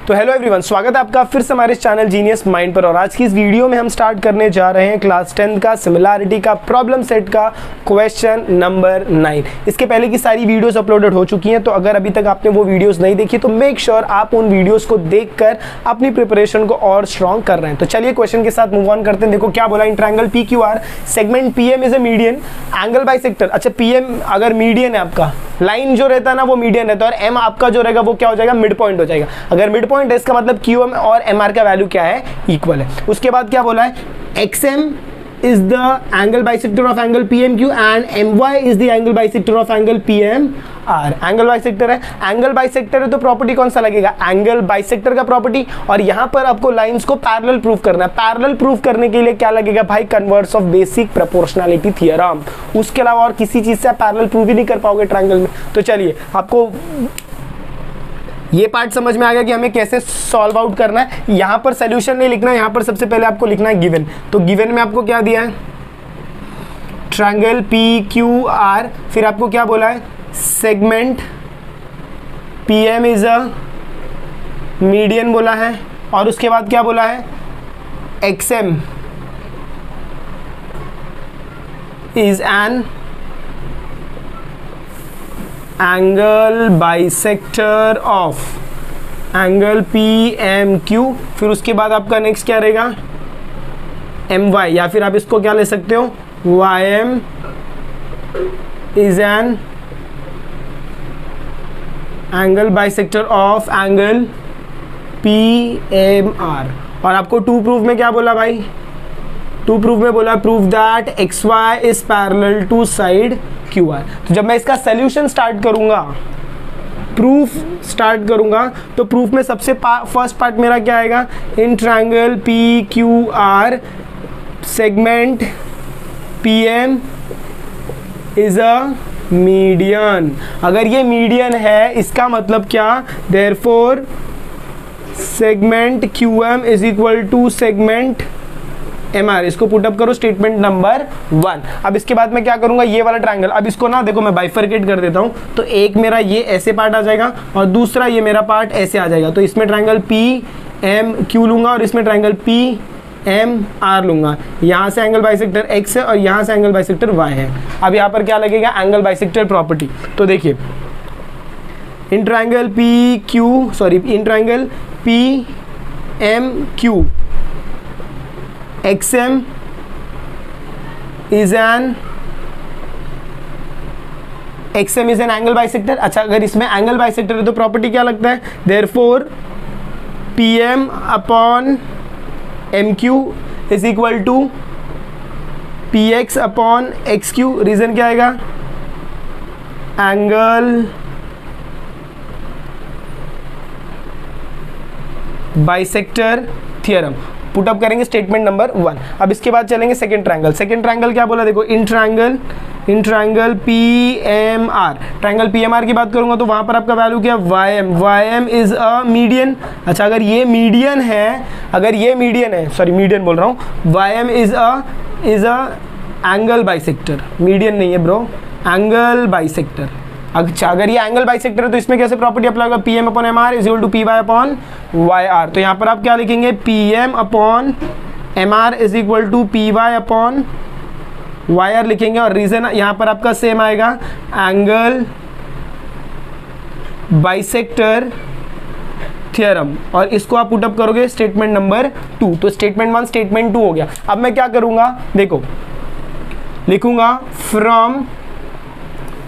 तो hello everyone, स्वागत है आपका फिर से हमारे चैनल जीनियस माइंड पर। और आज की इस वीडियो में हम स्टार्ट करने जा रहे हैं क्लास 10 का सिमिलैरिटी का प्रॉब्लम सेट का क्वेश्चन नंबर 9। इसके पहले की सारी वीडियोस अपलोडेड हो चुकी हैं, तो अगर अभी तक आपने वो वीडियोस नहीं देखी तो मेक श्योर आप उन वीडियोस को देखकर अपनी प्रिपरेशन को और स्ट्रॉन्ग कर रहे हैं। तो चलिए क्वेश्चन के साथ मूव ऑन करते हैं। देखो क्या बोला, इन triangle PQR segment PM is a median angle bisector. अच्छा, PM अगर मीडियन है, आपका लाइन जो रहता है ना वो मीडियन रहता है, और M आपका जो रहेगा वो क्या हो जाएगा, मिड पॉइंट हो जाएगा। अगर मिड पॉइंट है इसका मतलब QM और MR का वैल्यू क्या है, इक्वल है। उसके बाद क्या बोला है, XM is the angle bisector of angle PMQ and MY is the angle bisector of angle PMR। Angle bisector है, एंगल बाइसेक्टर है तो प्रॉपर्टी कौन सा लगेगा, एंगल बाइसेक्टर का प्रॉपर्टी। और यहां पर आपको लाइंस को पैरेलल प्रूफ करना है। पैरेलल प्रूफ करने के लिए क्या लगेगा भाई, converse of basic proportionality theorem. उसके अलावा और किसी चीज से आप पैरेलल प्रूफ ही नहीं कर पाओगे ट्रायंगल में। तो चलिए, आपको ये पार्ट समझ में आ गया कि हमें कैसे सॉल्व आउट करना है। यहां पर सॉल्यूशन नहीं लिखना है, यहां पर सबसे पहले आपको लिखना है गिवन। तो गिवन में आपको क्या दिया है, ट्रायंगल PQR, फिर आपको क्या बोला है, segment PM is a median बोला है, और उसके बाद क्या बोला है, XM is an angle bisector of angle PMQ। फिर उसके बाद आपका नेक्स्ट क्या रहेगा, MY, या फिर आप इसको क्या ले सकते हो, YM is an angle bisector of angle PMR। और आपको टू प्रूफ में क्या बोला भाई, टू प्रूफ में बोला proof that XY is parallel to side QR। तो जब मैं इसका सॉल्यूशन स्टार्ट करूंगा, प्रूफ स्टार्ट करूंगा, तो प्रूफ में सबसे फर्स्ट पार्ट मेरा क्या आएगा, in triangle PQR segment PM is a median. अगर ये मीडियन है इसका मतलब क्या, therefore segment QM is equal to segment MR। इसको पुटअप करो स्टेटमेंट नंबर 1। अब इसके बाद मैं क्या करूंगा, ये वाला ट्रायंगल, अब इसको ना देखो मैं बाइफरकेट कर देता हूं। तो एक मेरा ये ऐसे पार्ट आ जाएगा और दूसरा ये मेरा पार्ट ऐसे आ जाएगा। तो इसमें ट्रायंगल PMQ लूंगा और इसमें ट्रायंगल PMR लूंगा। यहाँ से एंगल बाइसेक्टर X है और यहाँ से एंगल बाइसेक्टर Y है। अब यहाँ पर क्या लगेगा, एंगल बाइसेक्टर प्रॉपर्टी। तो देखिए, in triangle PMQ XM is an angle bisector. अच्छा, अगर इसमें एंगल बाइसेक्टर है तो प्रॉपर्टी क्या लगता है, therefore PM upon MQ is equal to PX upon XQ। Reason क्या आएगा, एंगल बाइसेक्टर थ्योरम। पुटअप करेंगे स्टेटमेंट नंबर 1। अब इसके बाद चलेंगे सेकंड ट्रायंगल। सेकंड ट्रायंगल क्या बोला, देखो in triangle PMR, triangle PMR की बात करूंगा तो वहां पर आपका वैल्यू क्या, YM इज अ मीडियन। अच्छा, अगर ये मीडियन है, सॉरी मीडियन बोल रहा हूं, YM is a angle bisector. Median नहीं है ब्रो, एंगल बाइसेक्टर। अच्छा, अगर ये एंगल बाइसेक्टर है तो इसमें कैसे प्रॉपर्टी अप्लाई होगा, PM upon MR is equal to PY upon YR। तो यहाँ पर आप क्या लिखेंगे, PM upon MR is equal to PY upon YR लिखेंगे। और रीजन यहाँ पर आपका सेम आएगा, एंगल बाइसेक्टर थ्योरम। और इसको आप पुटअप करोगे स्टेटमेंट नंबर 2। तो स्टेटमेंट 1 स्टेटमेंट 2 हो गया। अब मैं क्या करूंगा, देखो लिखूंगा फ्रॉम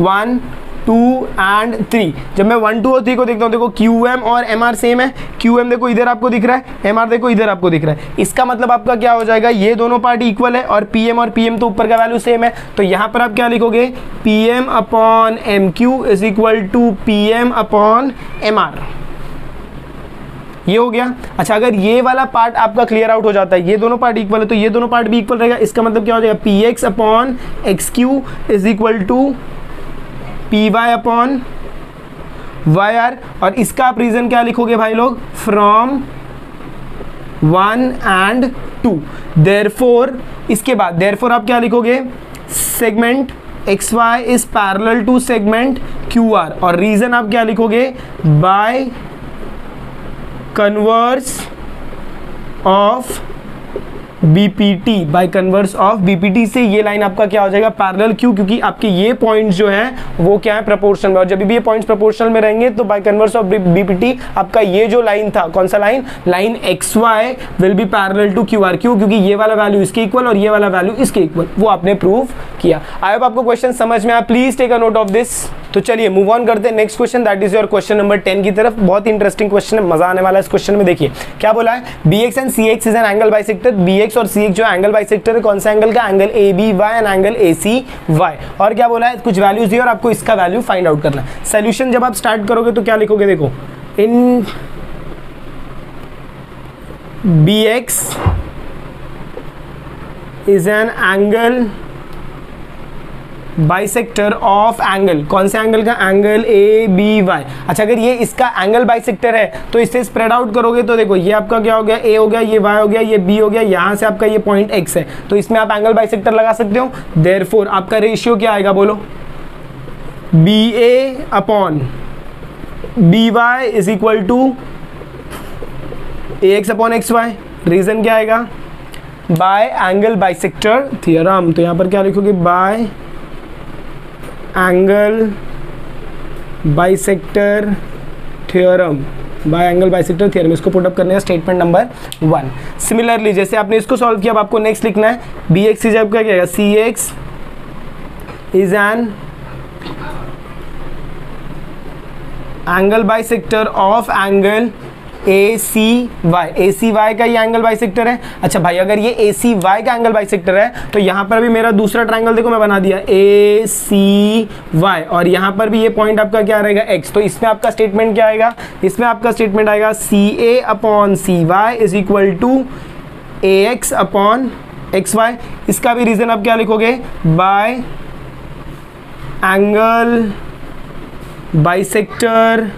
1 2 एंड 3। जब मैं 1 2 और 3 को देखता हूँ, देखो QM और MR सेम है। QM देखो इधर आपको दिख रहा है, MR देखो इधर आपको दिख रहा है। इसका मतलब आपका क्या हो जाएगा, ये दोनों पार्ट इक्वल है और PM तो ऊपर का वैल्यू सेम है। तो यहाँ पर आप क्या लिखोगे, PM upon MQ is equal to PM upon MR। ये हो गया। अच्छा, अगर ये वाला पार्ट आपका क्लियर आउट हो जाता है, ये दोनों पार्ट इक्वल है, तो ये दोनों पार्ट भी इक्वल रहेगा। इसका मतलब क्या हो जाएगा, PX upon XQ is equal to PY upon YR। और इसका आप रीजन क्या लिखोगे भाई लोग, फ्रॉम 1 एंड 2। देयरफॉर, इसके बाद देयरफॉर आप क्या लिखोगे, segment XY is parallel to segment QR। और रीजन आप क्या लिखोगे, by converse of BPT, by converse of BPT से ये लाइन आपका क्या हो जाएगा, पैरेलल। क्यों? क्योंकि आपके ये पॉइंट्स जो है वो क्या है, प्रोपोर्शनल में, और जब भी ये पॉइंट्स प्रोपोर्शनल में रहेंगे तो बाय कन्वर्स ऑफ BPT आपका ये जो लाइन था, कौन सा line, line XY will be parallel to QR। क्यों? क्योंकि ये वाला वैल्यू इसके इक्वल और ये वाला वैल्यू इसके इक्वल, वो आपने प्रूव किया। आई होप आपको क्वेश्चन समझ में आया, please take a note of this. तो चलिए मूव ऑन करते हैं next question, that is your question number 10 की तरफ। बहुत ही इंटरेस्टिंग क्वेश्चन है, मजा आने वाला है इस क्वेश्चन में। देखिए क्या बोला है, BX and CX is an angle bisector. BX और CX जो एंगल बाइसेक्टर है, कौन सा एंगल का, angle ABY and angle ACY। और क्या बोला है, कुछ वैल्यूज दिए और आपको इसका वैल्यू फाइंड आउट करना है। सोल्यूशन जब आप स्टार्ट करोगे तो क्या लिखोगे, देखो, इन BX is an angle bisector of angle, कौन से एंगल का, एंगल ABY। अच्छा, अगर ये इसका एंगल बाइसेक्टर है तो इससे स्प्रेड आउट करोगे तो देखो ये आपका क्या हो गया, A हो गया, ये Y हो गया, ये B हो गया, यहाँ से आपका ये पॉइंट X है, तो इसमें आप एंगल बाइसेक्टर लगा सकते हो। देयरफॉर आपका रेशियो क्या आएगा, बोलो, BA upon BY is equal to AX upon XY। Reason क्या आएगा, बाय एंगल बाइसेक्टर थियरम। तो यहाँ पर क्या लिखोगे, by angle bisector theorem, by angle bisector theorem. इसको पुट अप करने का स्टेटमेंट नंबर 1। सिमिलरली जैसे आपने इसको सॉल्व किया, अब आपको नेक्स्ट लिखना है, BX इज आपका क्या है, CX is an angle bisector of angle ACY। ACY का ये एंगल बाइसेक्टर है। अच्छा भाई, अगर ये ACY का एंगल बाइसेक्टर है तो यहाँ पर भी मेरा दूसरा ट्रायंगल देखो मैं बना दिया, ACY, और यहाँ पर भी ये पॉइंट आपका क्या रहेगा, X। तो इसमें आपका स्टेटमेंट क्या आएगा, इसमें आपका स्टेटमेंट आएगा CA upon CY is equal to AX upon XY। इसका भी रीजन आप क्या लिखोगे, by angle bisector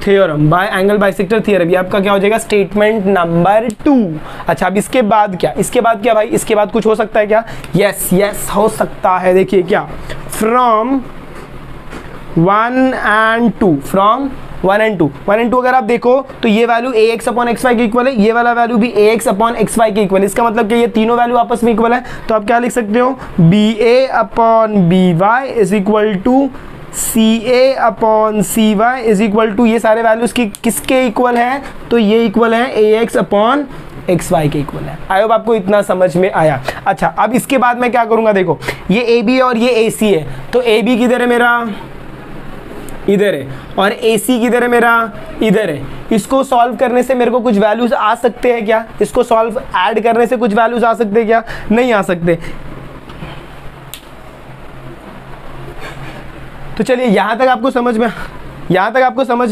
theorem, by angle bisector theorem. ये आपका क्या हो जाएगा, स्टेटमेंट नंबर 2। अच्छा, अब इसके बाद क्या, इसके बाद क्या भाई, इसके बाद कुछ हो सकता है क्या, यस यस हो सकता है। देखिए क्या, from 1 and 2, from 1 and 2, 1 and 2 अगर आप देखो तो ये वैल्यू AX अपॉन XY के इक्वल है, ये वाला वैल्यू भी AX अपॉन XY के इक्वल है। इसका मतलब कि ये तीनों वैल्यू आपस में इक्वल है। तो आप क्या लिख सकते हो, BA upon BY is equal to CA upon CY is equal to, ये सारे वैल्यूज की किसके इक्वल हैं, तो ये इक्वल है AX अपॉन XY के इक्वल है। आई होप आपको इतना समझ में आया। अच्छा, अब इसके बाद मैं क्या करूंगा, देखो ये AB और ये AC है, तो AB किधर है मेरा, इधर है, और AC किधर है मेरा, इधर है। इसको सॉल्व करने से मेरे को कुछ वैल्यूज आ सकते हैं क्या, इसको सॉल्व ऐड करने से कुछ वैल्यूज आ सकते हैं क्या, नहीं आ सकते। तो चलिए यहाँ तक आपको समझ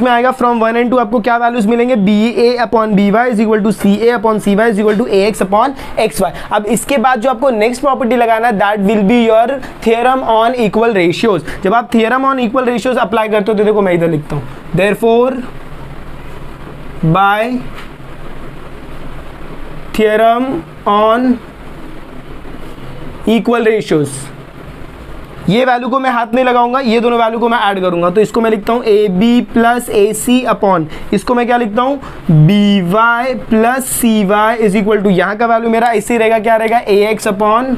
में आएगा। फ्रॉम 1 and 2 आपको क्या वैल्यूज मिलेंगे, BA upon BY is equal to CA upon CY is equal to AX upon XY। अब इसके बाद जो आपको नेक्स्ट प्रॉपर्टी लगाना है, that will be your theorem on equal ratios. जब आप theorem on equal ratios apply करते हो तो देखो मैं इधर लिखता हूँ, therefore by theorem on equal ratios, ये वैल्यू को मैं हाथ नहीं लगाऊंगा, ये दोनों वैल्यू को मैं ऐड करूंगा। तो इसको मैं लिखता हूं AB प्लस AC अपॉन, इसको मैं क्या लिखता हूं, BY plus CY is equal to, यहाँ का वैल्यू मेरा ऐसे रहेगा, क्या रहेगा, AX अपॉन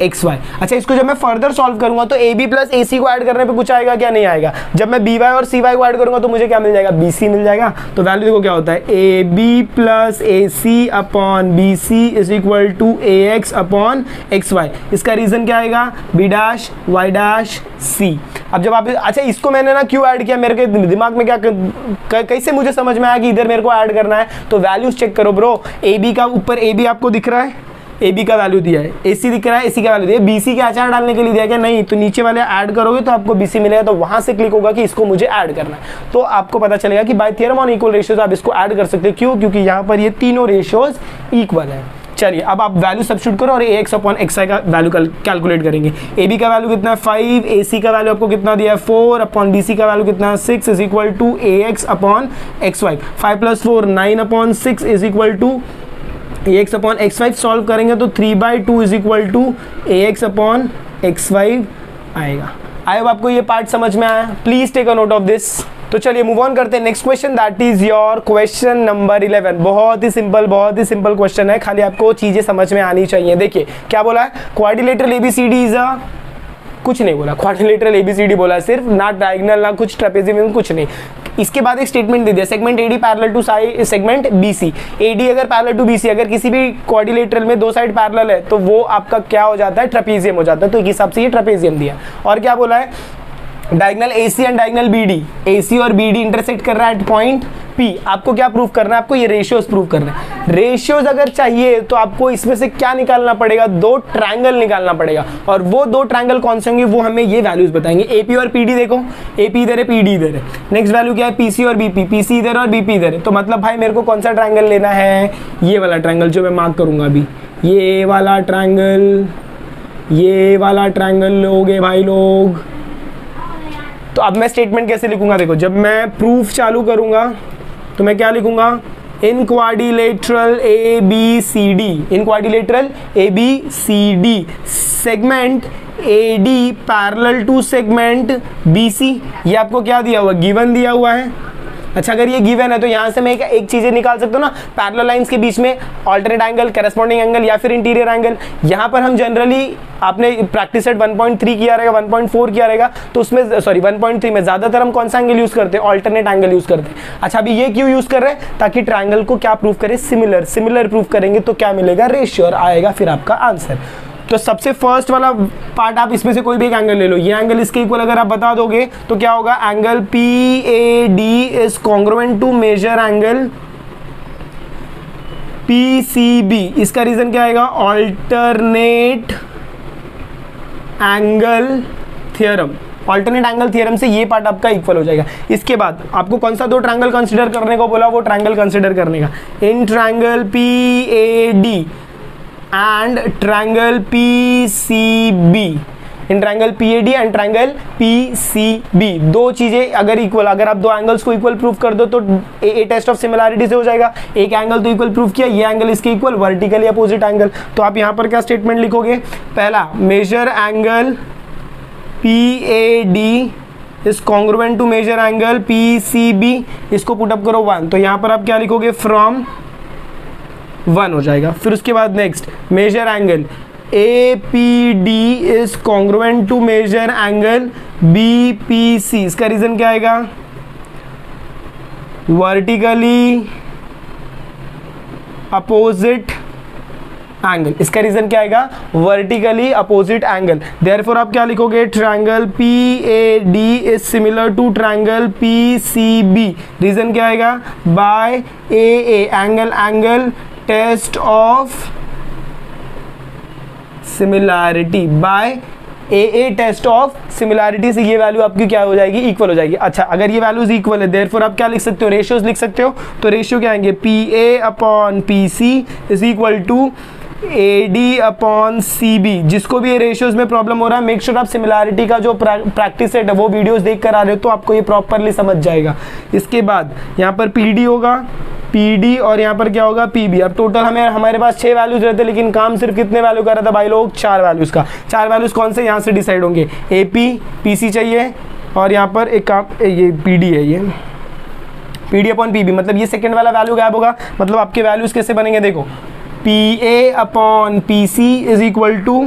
XY। अच्छा, इसको जब मैं फर्दर सॉल्व करूंगा तो AB प्लस AC को ऐड करने पे कुछ आएगा क्या, नहीं आएगा। जब मैं BY और CY को ऐड करूंगा तो मुझे क्या मिल जाएगा, BC मिल जाएगा। तो वैल्यू देखो क्या होता है, AB plus AC upon BC is equal to AX upon XY। इसका रीजन क्या आएगा, B dash Y dash C। अब जब आप, अच्छा इसको मैंने ना क्यों ऐड किया, मेरे के दिमाग में क्या, कैसे मुझे समझ में आया कि इधर मेरे को ऐड करना है। तो वैल्यूज चेक करो ब्रो, AB का ऊपर AB आपको दिख रहा है, AB का वैल्यू दिया है, AC दिख रहा है, AC का वैल्यू दिया है, BC के अचार डालने के लिए दिया क्या, नहीं। तो नीचे वाले ऐड करोगे तो आपको BC मिलेगा, तो वहां से क्लिक होगा कि इसको मुझे ऐड करना है। तो आपको पता चलेगा कि bye theorem on equal ratios आप इसको ऐड कर सकते हो। क्यों, क्योंकि यहाँ पर ये तीनों रेशियोज इक्वल है। चलिए अब आप वैल्यू सब्स्टिट्यूट करो और AX अपॉन XY का वैल्यू कैलकुलेट करेंगे। AB का वैल्यू कितना है 5, AC का वैल्यू आपको कितना दिया है 4 अपॉन BC का वैल्यू कितना है 6 is equal to AX upon XY। 5 plus 4 9 upon 6 is equal to AX upon XY। Solve करेंगे तो 3/2 is equal to AX upon XY आएगा। आई होप आपको ये पार्ट समझ में आया। Please take a note of this. तो चलिए मूव ऑन करते हैं next question, that is your question number 11। बहुत ही सिंपल क्वेश्चन है, खाली आपको चीजें समझ में आनी चाहिए। देखिए क्या बोला है, क्वाड्रिलेटरल एबीसीडी इज अ, कुछ नहीं बोला, क्वाड्रिलेटरल एबीसीडी बोला सिर्फ, ना डायगोनल ना कुछ ट्रेपेजियम कुछ नहीं। इसके बाद एक स्टेटमेंट दे दिया, segment AD parallel to segment BC. AD अगर पैरेलल टू बीसी, अगर किसी भी क्वाड्रिलेटरल में दो साइड पैरेलल है तो वो आपका क्या हो जाता है, ट्रेपेजियम हो जाता है। तो एक हिसाब से ये ट्रेपेजियम दिया। और क्या बोला है, diagonal AC and diagonal BD, AC और BD इंटरसेक्ट कर रहा है एट पॉइंट P। आपको क्या प्रूव करना है, आपको ये रेशियोज प्रूव करना है। रेशियोज अगर चाहिए तो आपको इसमें से क्या निकालना पड़ेगा, दो ट्रायंगल निकालना पड़ेगा, और वो दो ट्रायंगल कौन से होंगे वो हमें ये वैल्यूज बताएंगे। AP और PD, देखो AP इधर है, PD इधर है। नेक्स्ट वैल्यू क्या है, PC और BP, PC इधर और BP इधर है। तो मतलब भाई मेरे को कौन सा ट्रायंगल लेना है, ये वाला ट्रायंगल जो मैं मार्क करूंगा अभी, ये वाला ट्रायंगल लोगे भाई लोग। तो अब मैं स्टेटमेंट कैसे लिखूंगा, देखो जब मैं प्रूफ चालू करूंगा तो मैं क्या लिखूंगा, in quadrilateral ABCD, in quadrilateral ABCD segment AD parallel to segment BC। ये आपको क्या दिया हुआ, गिवन दिया हुआ है। अच्छा अगर ये गिवन है तो यहाँ से मैं एक चीजें निकाल सकता हूँ ना, पैरेलल लाइंस के बीच में अल्टरनेट एंगल, करस्पॉन्डिंग एंगल या फिर इंटीरियर एंगल। यहाँ पर हम जनरली, आपने प्रैक्टिस सेट 1.3 किया रहेगा, 1.4 किया रहेगा, तो उसमें सॉरी 1.3 में ज्यादातर हम कौन सा एंगल यूज करते हैं, अल्टरनेट एंगल यूज करते हैं। अच्छा अभी ये क्यों यूज कर रहे हैं, ताकि ट्रायंगल को क्या प्रूव करें, सिमिलर प्रूव करेंगे तो क्या मिलेगा, रेशियो, और आएगा फिर आपका आंसर। तो सबसे फर्स्ट वाला पार्ट, आप इसमें से कोई भी एक एंगल ले लो, ये एंगल इसके इक्वल अगर आप बता दोगे तो क्या होगा, angle PAD is congruent to measure angle PCB। इसका रीजन क्या आएगा, alternate angle theorem. Alternate angle theorem से ये पार्ट आपका इक्वल हो जाएगा। इसके बाद आपको कौन सा दो ट्रायंगल कंसीडर करने को बोला, वो ट्रायंगल कंसीडर करने का, in triangle PAD and triangle PCB, in triangle PAD and triangle PCB। दो चीजें अगर इक्वल, अगर आप दो एंगल्स को इक्वल प्रूव कर दो तो ए टेस्ट ऑफ सिमिलैरिटी से हो जाएगा। एक एंगल तो इक्वल प्रूव किया, ये एंगल इसके इक्वल, वर्टिकली अपोजिट एंगल। तो आप यहाँ पर क्या स्टेटमेंट लिखोगे, पहला measure angle PAD is congruent to measure angle PCB, इसको पुटअप करो 1, तो यहाँ पर आप क्या लिखोगे, फ्रॉम 1 हो जाएगा। फिर उसके बाद next measure angle APD is congruent to measure angle BPC। इसका रीजन क्या आएगा, वर्टिकली अपोजिट एंगल। इसका रीजन क्या आएगा, वर्टिकली अपोजिट एंगल। देयरफॉर आप क्या लिखोगे, triangle PAD is similar to triangle PCB। Reason क्या आएगा, by AA angle test of similarity, by AA test of similarity से ये वैल्यू आपकी क्या हो जाएगी, इक्वल हो जाएगी। अच्छा अगर ये वैल्यूज इक्वल है, देयरफॉर आप क्या लिख सकते हो, रेशियोज लिख सकते हो। तो रेशियो क्या आएंगे, PA upon PC is equal to AD upon CB। जिसको भी ये रेशियोज में प्रॉब्लम हो रहा है, मेक श्योर आप सिमिलैरिटी का जो प्रैक्टिस सेट है वो वीडियोस देख कर आ रहे हो, तो आपको ये प्रॉपरली समझ जाएगा। इसके बाद यहाँ पर PD होगा, PD और यहाँ पर क्या होगा, PB। अब टोटल हमारे पास 6 वैल्यूज रहते, लेकिन काम सिर्फ कितने वैल्यू का रहता भाई लोग, 4 वैल्यूज का। 4 वैल्यूज कौन से, यहाँ से डिसाइड होंगे, AP PC चाहिए, और यहाँ पर एक काम, ये PD है, ये PD अपॉन PB, मतलब ये सेकेंड वाला वैल्यू गायब होगा। मतलब आपके वैल्यूज कैसे बनेंगे, देखो PA upon PC is equal to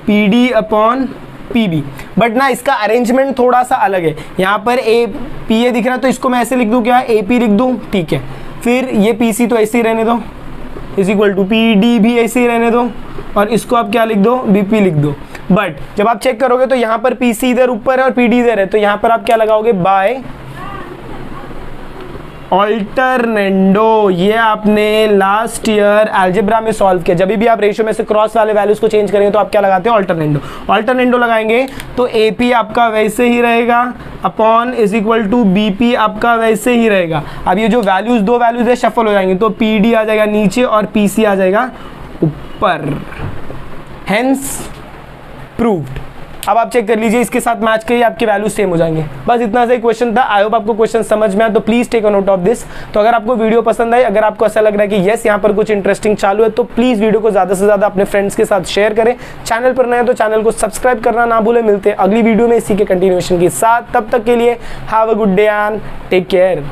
PD upon PB। But ना इसका अरेंजमेंट थोड़ा सा अलग है। यहाँ पर PA दिख रहा है तो इसको मैं ऐसे लिख दूँ, क्या AP लिख दूँ, ठीक है। फिर ये PC तो ऐसे ही रहने दो, इज इक्वल टू PD भी ऐसे ही रहने दो, और इसको आप क्या लिख दो, BP लिख दो। बट जब आप चेक करोगे तो यहाँ पर PC इधर ऊपर है और PD इधर है, तो यहाँ पर आप क्या लगाओगे, बाय ऑल्टरनेंडो। ये आपने लास्ट ईयर अलजेब्रा में सॉल्व किया। जब भी आप रेशियो में से क्रॉस वाले वैल्यूज को चेंज करेंगे तो आप क्या लगाते हैं, ऑल्टरनेंडो। ऑल्टरनेंडो लगाएंगे तो AP आपका वैसे ही रहेगा, upon is equal to BP आपका वैसे ही रहेगा। अब ये जो वैल्यूज, दो वैल्यूज है, शफल हो जाएंगे, तो PD आ जाएगा नीचे और PC आ जाएगा ऊपर। Hence proved. अब आप चेक कर लीजिए, इसके साथ मैच करिए, आपके वैल्यू सेम हो जाएंगे। बस इतना सा क्वेश्चन था। आई होप आपको क्वेश्चन समझ में आया, तो please take a note of this. तो अगर आपको वीडियो पसंद आई, अगर आपको ऐसा लग रहा है कि यस यहाँ पर कुछ इंटरेस्टिंग चालू है, तो प्लीज वीडियो को ज्यादा से ज्यादा अपने फ्रेंड्स के साथ शेयर करें। चैनल पर नए हैं तो चैनल को सब्सक्राइब करना ना भूलें। मिलते हैं अगली वीडियो में इसी के कंटिन्यूएशन के साथ। तब तक के लिए have a good day and take care.